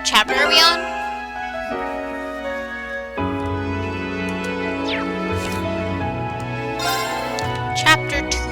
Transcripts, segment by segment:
chapter are we on? Chapter 2.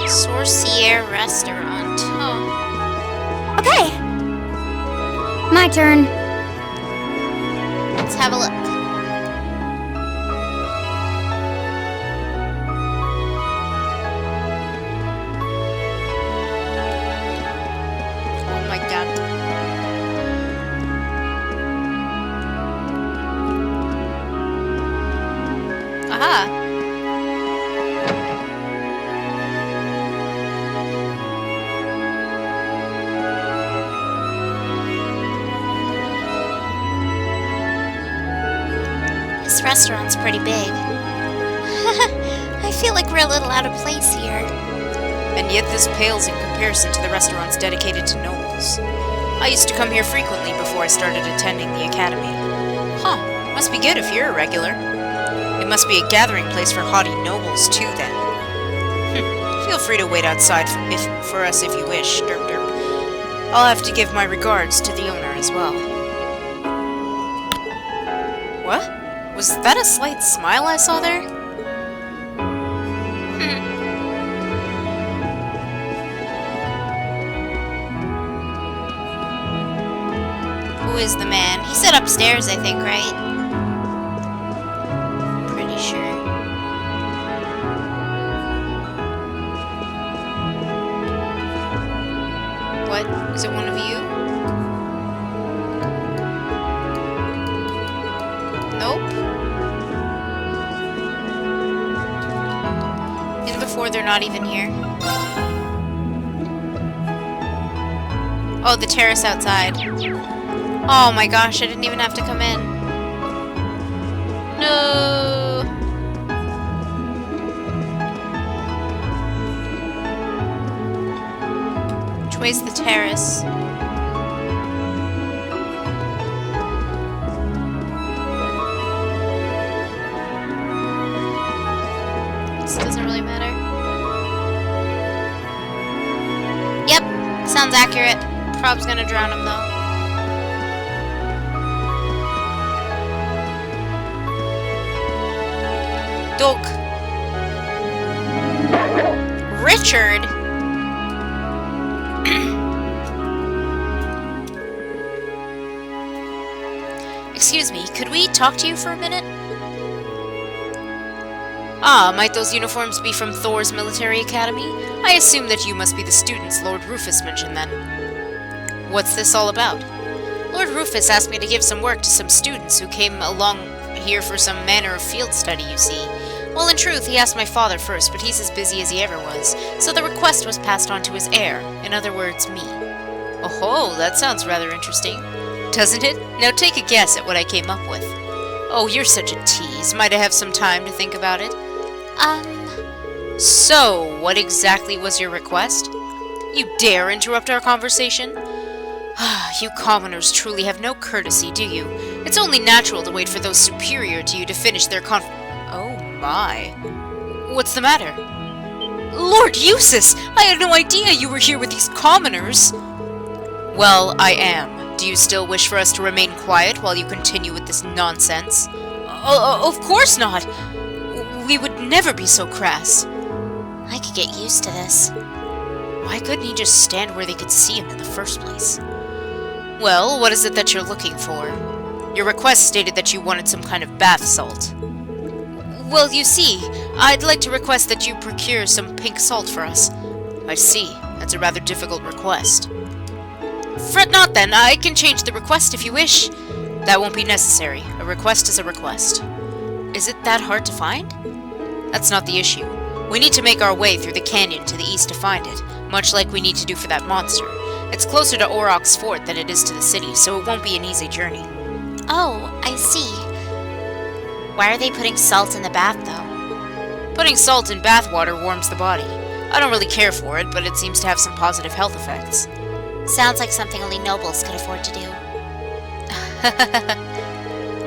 Sorcier Restaurant. Oh. Okay. My turn. Let's have a look. Oh my god. Aha. This restaurant's pretty big. I feel like we're a little out of place here. And yet this pales in comparison to the restaurants dedicated to nobles. I used to come here frequently before I started attending the academy. Huh, must be good if you're a regular. It must be a gathering place for haughty nobles too, then. Feel free to wait outside for us if you wish, derp derp. I'll have to give my regards to the owner as well. What? Was that a slight smile I saw there? Who is the man? He said upstairs, I think, right? Pretty sure. What? Is it one of you? Nope. And before they're not even here. Oh, the terrace outside. Oh my gosh, I didn't even have to come in. No. Which way's the terrace? This doesn't really matter. Yep, sounds accurate. Prob's gonna drown him though. Dog. Richard? Excuse me, could we talk to you for a minute? Ah, might those uniforms be from Thor's military academy? I assume that you must be the students Lord Rufus mentioned then. What's this all about? Lord Rufus asked me to give some work to some students who came along here for some manner of field study, you see. Well, in truth, he asked my father first, but he's as busy as he ever was, so the request was passed on to his heir, in other words, me. Oh-ho, that sounds rather interesting. Doesn't it? Now take a guess at what I came up with. Oh, you're such a tease. Might I have some time to think about it? So, what exactly was your request? You dare interrupt our conversation? You commoners truly have no courtesy, do you? It's only natural to wait for those superior to you to finish their Oh my. What's the matter? Lord Eustace! I had no idea you were here with these commoners! Well, I am. Do you still wish for us to remain quiet while you continue with this nonsense? Of course not! We would never be so crass. I could get used to this. Why couldn't he just stand where they could see him in the first place? Well, what is it that you're looking for? Your request stated that you wanted some kind of bath salt. Well, you see, I'd like to request that you procure some pink salt for us. I see. That's a rather difficult request. Fret not then, I can change the request if you wish. That won't be necessary. A request is a request. Is it that hard to find? That's not the issue. We need to make our way through the canyon to the east to find it, much like we need to do for that monster. It's closer to Auroch's fort than it is to the city, so it won't be an easy journey. Oh, I see. Why are they putting salt in the bath, though? Putting salt in bath water warms the body. I don't really care for it, but it seems to have some positive health effects. Sounds like something only nobles could afford to do.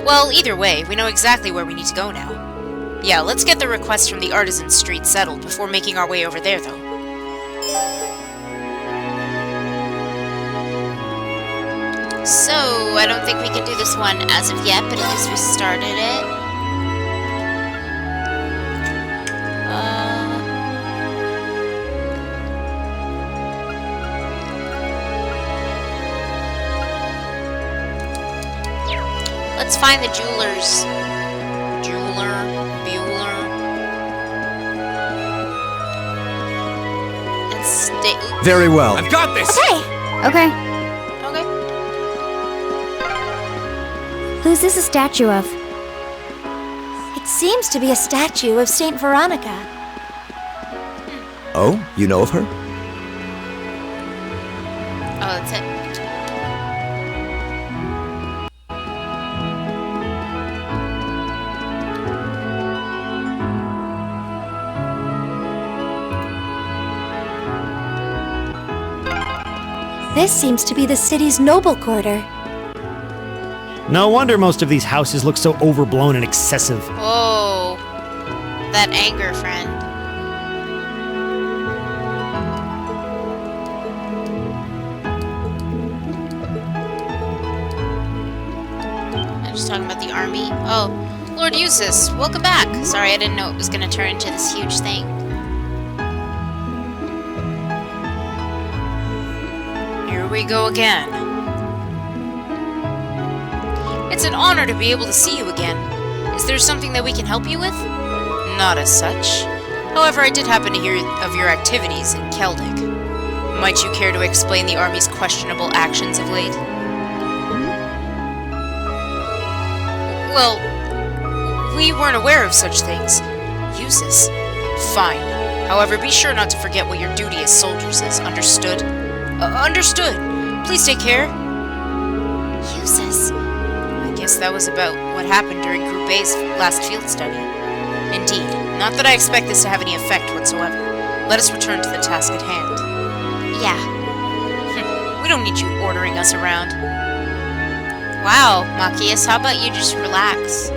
Well, either way, we know exactly where we need to go now. Yeah, let's get the request from the Artisan Street settled before making our way over there, though. So, I don't think we can do this one as of yet, but at least we started it. Let's find the jewelers. Bueller. And stay. Very well. I've got this! Okay. Okay. Who's this a statue of? It seems to be a statue of Saint Veronica. Oh, you know of her? Oh, that's it. This seems to be the city's noble quarter. No wonder most of these houses look so overblown and excessive. Oh, that anger, friend. I'm just talking about the army. Oh, Lord Eustace, welcome back. Sorry, I didn't know it was going to turn into this huge thing. Here we go again. It's an honor to be able to see you again. Is there something that we can help you with? Not as such. However, I did happen to hear of your activities in Keldic. Might you care to explain the army's questionable actions of late? Well, we weren't aware of such things. Uses. Fine. However, be sure not to forget what your duty as soldiers is. Understood? Understood. Please take care. Uses. I guess that was about what happened during Group A's last field study. Indeed. Not that I expect this to have any effect whatsoever. Let us return to the task at hand. Yeah. We don't need you ordering us around. Wow, Machias, how about you just relax?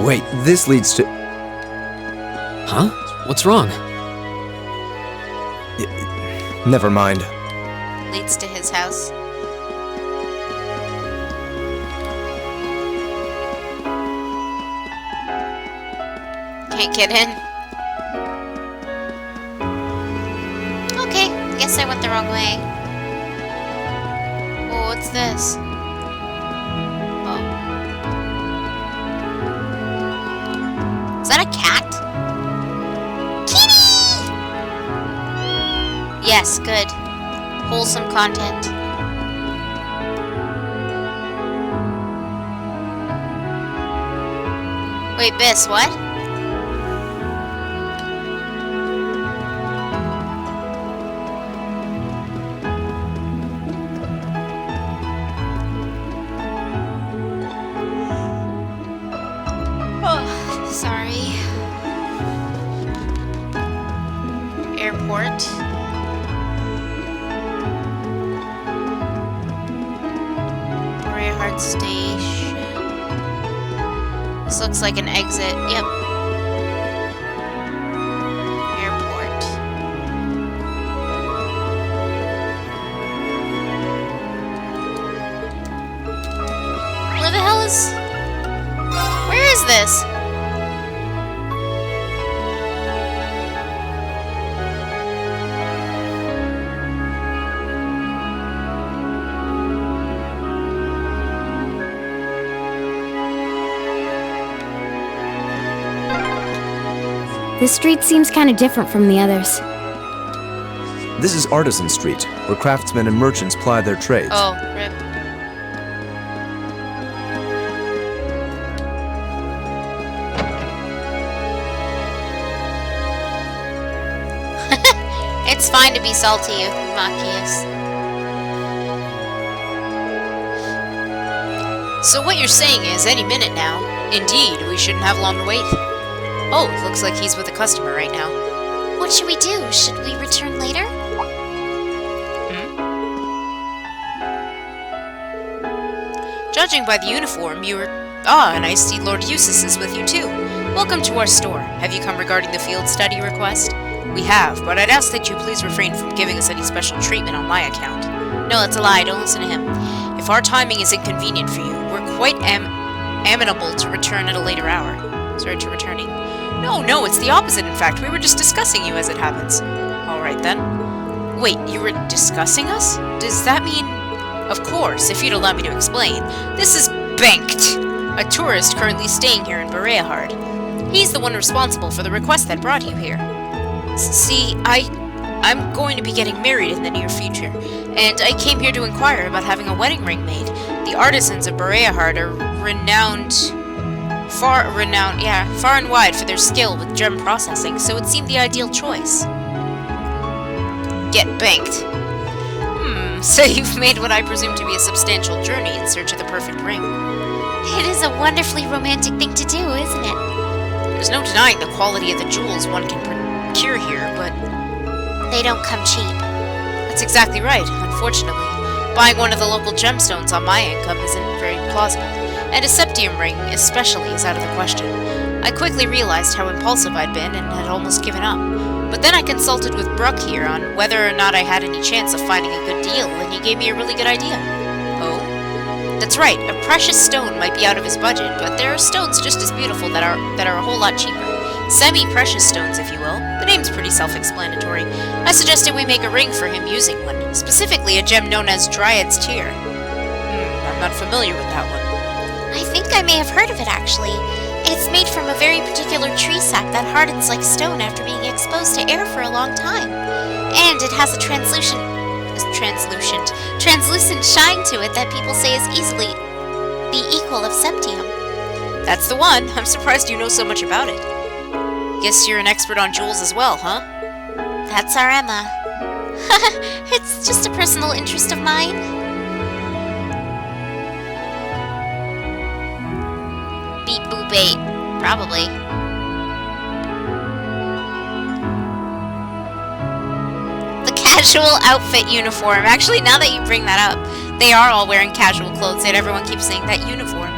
Wait, this leads to... Huh? What's wrong? Never mind. Leads to his house. Can't get in. Okay, guess I went the wrong way. Oh, what's this? Oh. Is that a cat? Kitty! Yes, good. Wholesome content. Wait, Biss, what? Sorry. Airport. Heart Station. This looks like an exit. Yep. Airport. Where the hell is... Where is this? This street seems kinda different from the others. This is Artisan Street, where craftsmen and merchants ply their trades. Oh, rip. It's fine to be salty, Machias. So what you're saying is, any minute now, indeed, we shouldn't have long to wait. Oh, looks like he's with a customer right now. What should we do? Should we return later? Judging by the uniform, you are... Ah, and I see Lord Eustace is with you too. Welcome to our store. Have you come regarding the field study request? We have, but I'd ask that you please refrain from giving us any special treatment on my account. No, that's a lie. Don't listen to him. If our timing is inconvenient for you, we're quite amenable to return at a later hour. Sorry, to returning. No, it's the opposite, in fact. We were just discussing you as it happens. Alright then. Wait, you were discussing us? Does that mean... Of course, if you'd allow me to explain. This is Banked, a tourist currently staying here in Bereahard. He's the one responsible for the request that brought you here. See, I'm going to be getting married in the near future, and I came here to inquire about having a wedding ring made. The artisans of Bereahard are far and wide for their skill with gem processing, so it seemed the ideal choice. Get banked. So you've made what I presume to be a substantial journey in search of the perfect ring. It is a wonderfully romantic thing to do, isn't it? There's no denying the quality of the jewels one can procure here, but... They don't come cheap. That's exactly right, unfortunately. Buying one of the local gemstones on my income isn't very plausible, and a septium ring especially is out of the question. I quickly realized how impulsive I'd been and had almost given up. But then I consulted with Bruck here on whether or not I had any chance of finding a good deal, and he gave me a really good idea. Oh? That's right, a precious stone might be out of his budget, but there are stones just as beautiful that are a whole lot cheaper. Semi-precious stones, if you will. The name's pretty self-explanatory. I suggested we make a ring for him using one, specifically a gem known as Dryad's Tear. I'm not familiar with that one. I think I may have heard of it, actually. It's made from a very particular tree sap that hardens like stone after being exposed to air for a long time. And it has a translucent shine to it that people say is easily the equal of septium. That's the one. I'm surprised you know so much about it. Guess you're an expert on jewels as well, huh? That's our Emma. It's just a personal interest of mine. Beep boop bait. Probably. The casual outfit uniform. Actually, now that you bring that up, they are all wearing casual clothes, yet everyone keeps saying that uniform.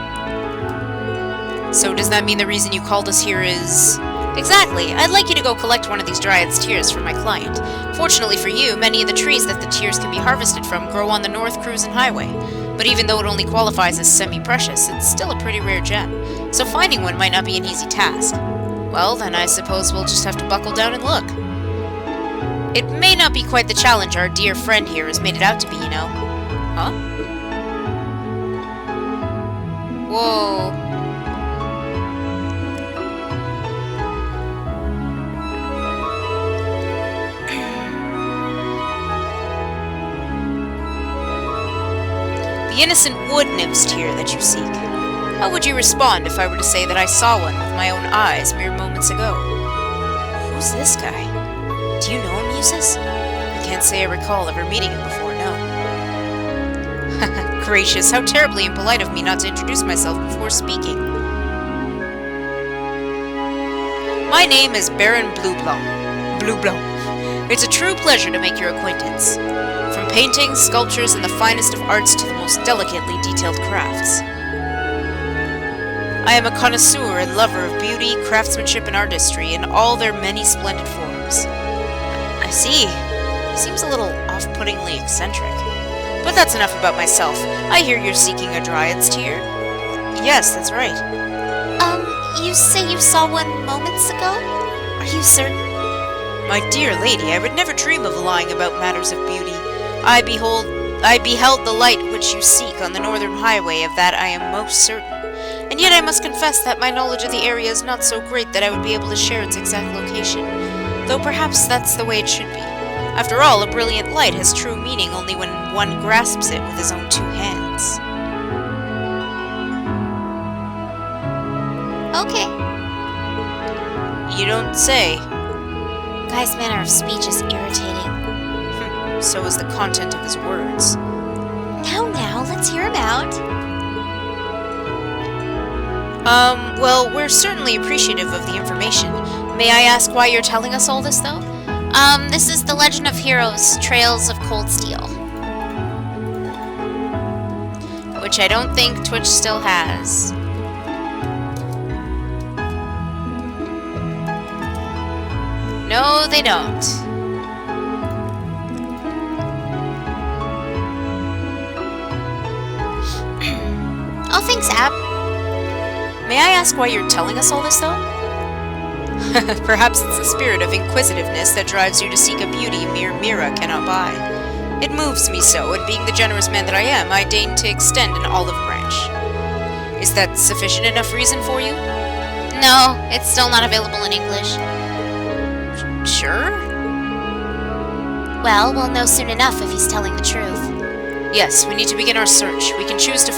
So does that mean the reason you called us here is... Exactly. I'd like you to go collect one of these Dryad's Tears for my client. Fortunately for you, many of the trees that the tears can be harvested from grow on the North Cruisin' Highway. But even though it only qualifies as semi-precious, it's still a pretty rare gem. So finding one might not be an easy task. Well, then I suppose we'll just have to buckle down and look. It may not be quite the challenge our dear friend here has made it out to be, you know. Huh? Whoa. The innocent wood nymph's tear that you seek. How would you respond if I were to say that I saw one with my own eyes mere moments ago? Who's this guy? Do you know him, Eustace? I can't say I recall ever meeting him before, no. Gracious, how terribly impolite of me not to introduce myself before speaking. My name is Baron Blueblow. It's a true pleasure to make your acquaintance. From paintings, sculptures, and the finest of arts to the most delicately detailed crafts. I am a connoisseur and lover of beauty, craftsmanship, and artistry in all their many splendid forms. I see. He seems a little off-puttingly eccentric. But that's enough about myself. I hear you're seeking a Dryad's Tear. Yes, that's right. You say you saw one moments ago? Are you certain? My dear lady, I would never dream of lying about matters of beauty. I beheld the light which you seek on the northern highway, of that I am most certain. And yet I must confess that my knowledge of the area is not so great that I would be able to share its exact location, though perhaps that's the way it should be. After all, a brilliant light has true meaning only when one grasps it with his own two hands. Okay. You don't say. Guy's manner of speech is irritating. So is the content of his words. Now, let's hear him out. Well, we're certainly appreciative of the information. May I ask why you're telling us all this, though? This is The Legend of Heroes, Trails of Cold Steel. Which I don't think Twitch still has. No, they don't. Oh, thanks, Ab. May I ask why you're telling us all this, though? Perhaps it's the spirit of inquisitiveness that drives you to seek a beauty mere Mira cannot buy. It moves me so, and being the generous man that I am, I deign to extend an olive branch. Is that sufficient enough reason for you? No, it's still not available in English. Sure? Well, we'll know soon enough if he's telling the truth. Yes, we need to begin our search. We can choose to